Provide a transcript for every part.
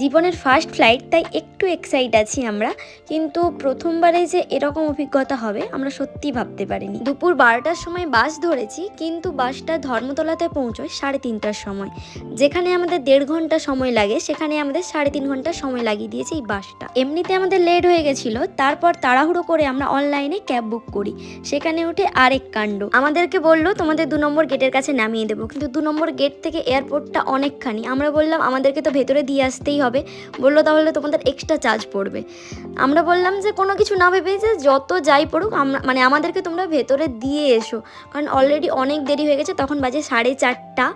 জীবনের first flight, তাই একটু এক্সাইট আছি আমরা। কিন্তু প্রথমবারে যে এরকম অভিজ্ঞতা হবে আমরা সত্যি ভাবতে পারিনি। দুপুর 12টার সময় বাস ধরেছি, কিন্তু বাসটা ধর্মতলাতে পৌঁছয় 3:30টার সময়। যেখানে আমাদের 1.5 ঘন্টা সময় লাগে, সেখানে আমাদের 3.5 ঘন্টা সময় লাগিয়ে দিয়েছে এই বাসটা। এমনিতে আমাদের লেট হয়ে গেছিলো, তারপর তাড়াহুড়ো করে আমরা অনলাইনে ক্যাব বুক করি। সেখানে উঠে আরেক কাণ্ড, আমাদেরকে বললো তোমাদের 2 নম্বর গেটের কাছে নামিয়ে দেবো, কিন্তু 2 নম্বর গেট থেকে এয়ারপোর্টটা অনেকখানি। আমরা বললাম আমাদেরকে তো ভেতরে দিয়ে আসতেই হবে। বললো তাহলে তোমাদের এক্সট্রা চার্জ পড়বে। আমরা বললাম যে কোনো কিছু না ভেবে যে যত যাই পড়ুক মানে আমাদেরকে তোমরা ভেতরে দিয়ে এসো, কারণ অলরেডি অনেক দেরি হয়ে গেছে। তখন বাজে 4:30,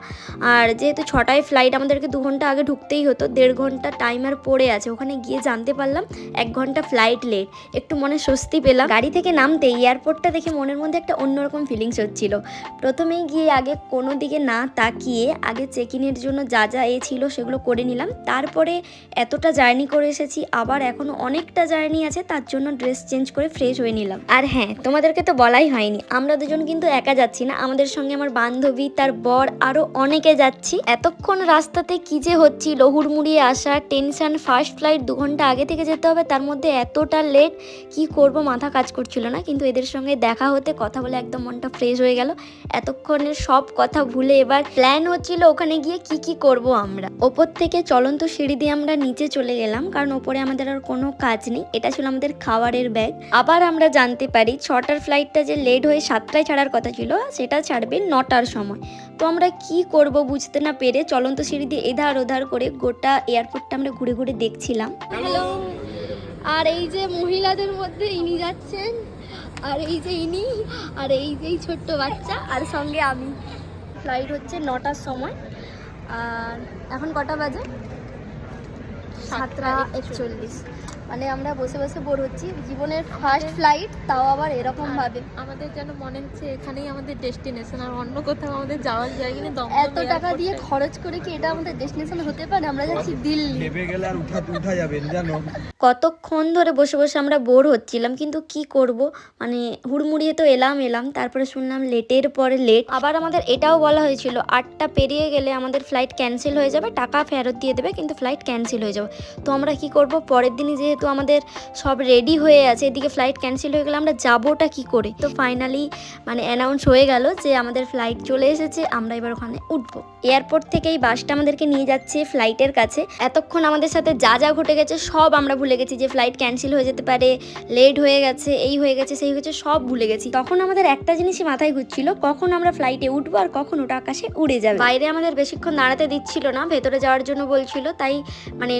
আর যেহেতু 6টায় ফ্লাইট, আমাদেরকে 2 ঘন্টা আগে ঢুকতেই হতো। 1.5 ঘন্টা টাইমার পড়ে আছে। ওখানে গিয়ে জানতে পারলাম 1 ঘন্টা ফ্লাইট লেট। একটু মনে স্বস্তি পেলাম। গাড়ি থেকে নামতে এয়ারপোর্টটা দেখে মনের মধ্যে একটা অন্যরকম ফিলিংস হচ্ছিল। প্রথমেই গিয়ে আগে কোনো দিকে না তাকিয়ে আগে চেক ইনের জন্য যা যা ছিল সেগুলো করে নিলাম। তারপরে এতটা জার্নি করে এসেছি, আবার এখনো অনেকটা জার্নি আছে, তার জন্য ড্রেস চেঞ্জ করে ফ্রেশ হয়ে নিলাম। আর হ্যাঁ, তোমাদেরকে তো বলাই হয়নি, আমরা দুজন কিন্তু একা যাচ্ছি না, আমাদের সঙ্গে আমার বান্ধবী, তার বর, আরো অনেকে যাচ্ছি। এতক্ষণ রাস্তাতে কি যে হচ্ছিল, হুড়মুড়িয়ে আসা, টেনশন, ফার্স্ট ফ্লাইট 2 ঘন্টা আগে থেকে যেতে হবে, তার মধ্যে এতটা লেট, কি করব মাথা কাজ করছিল না। কিন্তু এদের সঙ্গে দেখা হতে, কথা বলে একদম মনটা ফ্রেশ হয়ে গেল। এতক্ষণের সব কথা ভুলে এবার প্ল্যান হচ্ছিল ওখানে গিয়ে কি কি করব আমরা। ওপর থেকে চলন্ত সিঁড়ি দিয়ে আমরা নিচে চলে গেলাম, কারণ ওপরে আমাদের আর কোনো কাজ নেই। এটা ছিল আমাদের খাবারের ব্যাগ। আবার আমরা জানতে পারি 6টার ফ্লাইটটা যে লেট হয়ে 7টায় ছাড়ার কথা ছিল, সেটা ছাড়বে 9টার সময়। তো আমরা কি করব বুঝতে না পেরে চলন্ত সিঁড়ি দিয়ে এধার ওধার করে গোটা এয়ারপোর্টটা আমরা ঘুরে ঘুরে দেখছিলাম। হ্যালো, আর এই যে মহিলাদের মধ্যে ইনি যাচ্ছেন, আর এই যে ইনি, আর এই যে ছোট্ট বাচ্চা, আর সঙ্গে আমি। ফ্লাইট হচ্ছে 9টার সময়, আর এখন কটা বাজে? 7:41। মানে আমরা বসে বসে বোর হচ্ছি। জীবনের ফার্স্ট ফ্লাইট, তাও আবার এরকম ভাবে। আমাদের যেন মনে হচ্ছে এখানেই আমাদের ডেস্টিনেশন, আর অন্য কোথাও আমাদের যাওয়ার জায়গা নেই। এত টাকা দিয়ে খরচ করে কি এটা আমাদের ডেস্টিনেশন হতে পারে? আমরা যাচ্ছি দিল্লি। ভেবে গেলে আর উঠা যাবেন জানো। কতক্ষণ ধরে বসে বসে আমরা বোর হচ্ছিলাম, কিন্তু কি করব, মানে হুড়মুড়িয়ে তো এলাম। তারপরে শুনলাম লেটের পরে লেট। আবার আমাদের এটাও বলা হয়েছিল 8টা পেরিয়ে গেলে আমাদের ফ্লাইট ক্যান্সেল হয়ে যাবে, টাকা ফেরত দিয়ে দেবে, কিন্তু ফ্লাইট ক্যান্সেল হয়ে যাবে। তো আমরা কি করব, পরের দিনই যেহেতু আমাদের সব রেডি হয়ে আছে, এদিকে ফ্লাইট ক্যান্সেল হয়ে গেলে আমরা যাবোটা কি করে? তো ফাইনালি মানে অ্যানাউন্স হয়ে গেল যে আমাদের ফ্লাইট চলে এসেছে, আমরা এবার ওখানে উঠবো। এয়ারপোর্ট থেকে এই বাসটা আমাদেরকে নিয়ে যাচ্ছে ফ্লাইটের কাছে। এতক্ষণ আমাদের সাথে যা যা ঘটে গেছে সব আমরা ভুলে গেছি, যে ফ্লাইট ক্যান্সেল হয়ে যেতে পারে, লেট হয়ে গেছে, এই হয়ে গেছে, সেই হয়েছে, সব ভুলে গেছি। তখন আমাদের একটা জিনিসই মাথায় ঘুরছিল, কখন আমরা ফ্লাইটে উঠবো আর কখন ওটা আকাশে উড়ে যাবে। বাইরে আমাদের বেশিক্ষণ দাঁড়াতে দিচ্ছিল না, ভেতরে যাওয়ার জন্য বলছিল। তাই মানে